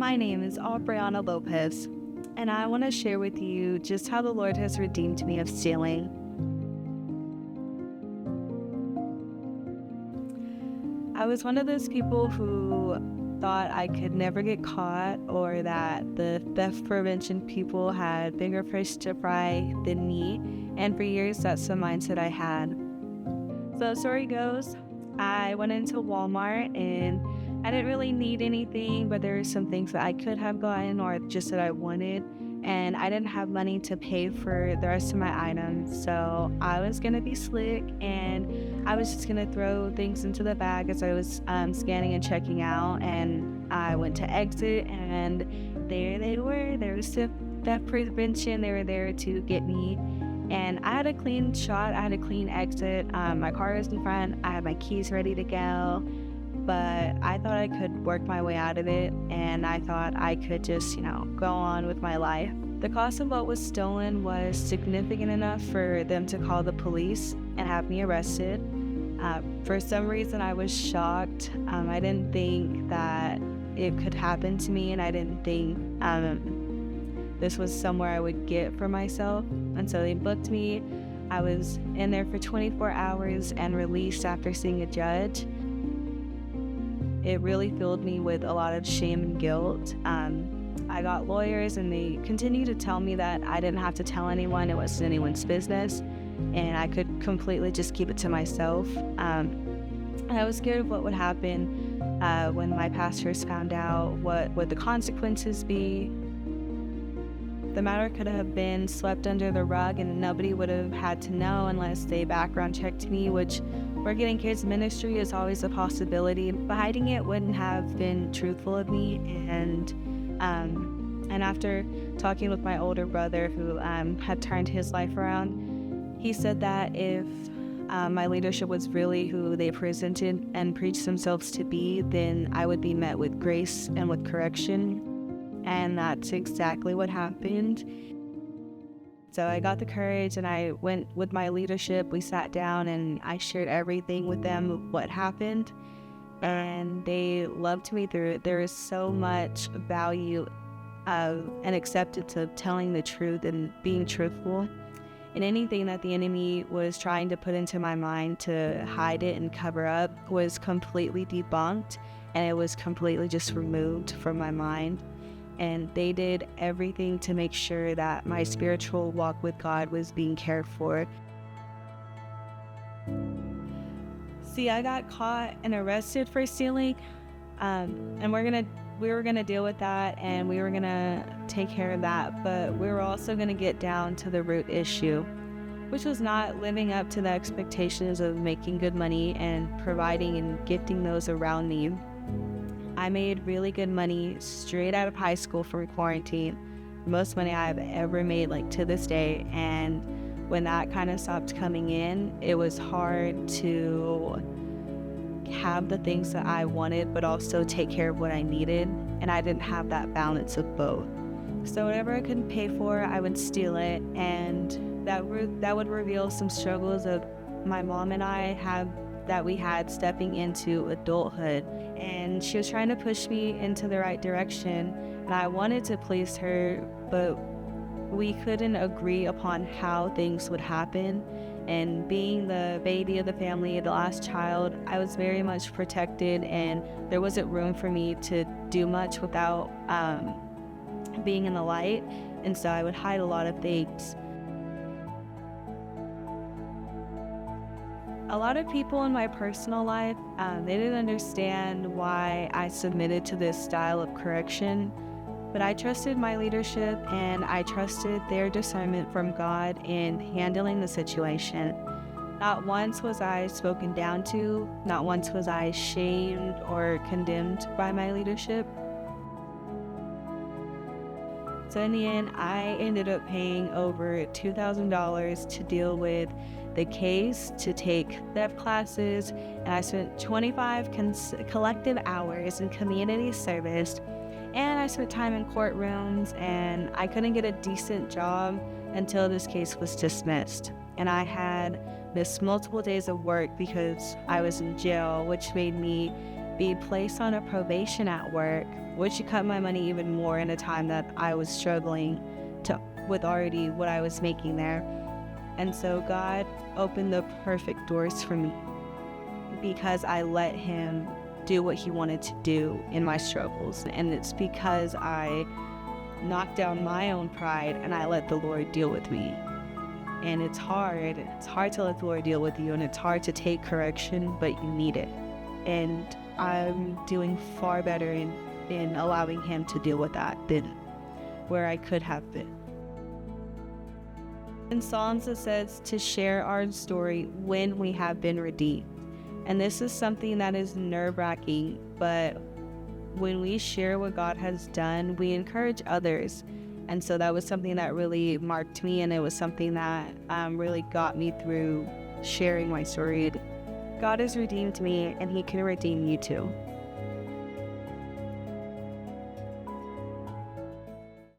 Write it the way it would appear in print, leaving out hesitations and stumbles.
My name is Abriana Lopez, and I want to share with you just how the Lord has redeemed me of stealing. I was one of those people who thought I could never get caught, or that the theft prevention people had bigger fish to fry than me, and for years that's the mindset I had. So the story goes, I went into Walmart and I didn't really need anything, but there were some things that I could have gotten or just that I wanted, and I didn't have money to pay for the rest of my items. So I was gonna be slick, and I was just gonna throw things into the bag as I was scanning and checking out, and I went to exit, and there they were. There was theft prevention. They were there to get me. And I had a clean shot, I had a clean exit. My car was in front, I had my keys ready to go, but I thought I could work my way out of it, and I thought I could just, go on with my life. The cost of what was stolen was significant enough for them to call the police and have me arrested. For some reason, I was shocked. I didn't think that it could happen to me, and I didn't think this was somewhere I would get for myself. And so they booked me. I was in there for 24 hours and released after seeing a judge. It really filled me with a lot of shame and guilt. I got lawyers, and they continued to tell me that I didn't have to tell anyone, it wasn't anyone's business, and I could completely just keep it to myself. And I was scared of what would happen when my pastors found out, what would the consequences be. The matter could have been swept under the rug and nobody would have had to know unless they background checked me, which working in kids ministry is always a possibility. But hiding it wouldn't have been truthful of me. And after talking with my older brother who had turned his life around, he said that if my leadership was really who they presented and preached themselves to be, then I would be met with grace and with correction. And that's exactly what happened. So I got the courage and I went with my leadership. We sat down and I shared everything with them, what happened. And they loved me through it. There is so much value and acceptance of telling the truth and being truthful. And anything that the enemy was trying to put into my mind to hide it and cover up was completely debunked. And it was completely just removed from my mind. And they did everything to make sure that my spiritual walk with God was being cared for. See, I got caught and arrested for stealing, and we were gonna deal with that, and we were gonna take care of that. But we were also gonna get down to the root issue, which was not living up to the expectations of making good money and providing and gifting those around me. I made really good money straight out of high school from quarantine, most money I've ever made, to this day. And when that kind of stopped coming in, it was hard to have the things that I wanted, but also take care of what I needed. And I didn't have that balance of both. So whatever I couldn't pay for, I would steal it. And that would reveal some struggles of my mom and I we had stepping into adulthood, and she was trying to push me into the right direction, and I wanted to please her, but we couldn't agree upon how things would happen. And being the baby of the family, the last child, I was very much protected, and there wasn't room for me to do much without being in the light, and so I would hide a lot of things. A lot of people in my personal life, they didn't understand why I submitted to this style of correction, but I trusted my leadership and I trusted their discernment from God in handling the situation. Not once was I spoken down to, not once was I shamed or condemned by my leadership. So in the end, I ended up paying over $2,000 to deal with the case, to take theft classes, and I spent 25 collective hours in community service, and I spent time in courtrooms, and I couldn't get a decent job until this case was dismissed. And I had missed multiple days of work because I was in jail, which made me be placed on a probation at work, which cut my money even more in a time that I was struggling with already what I was making there. And so God opened the perfect doors for me because I let him do what he wanted to do in my struggles. And it's because I knocked down my own pride and I let the Lord deal with me. And it's hard to let the Lord deal with you, and it's hard to take correction, but you need it. And I'm doing far better in allowing him to deal with that than where I could have been. In Psalms it says to share our story when we have been redeemed. And this is something that is nerve-wracking, but when we share what God has done, we encourage others. And so that was something that really marked me, and it was something that really got me through sharing my story. God has redeemed me, and he can redeem you too.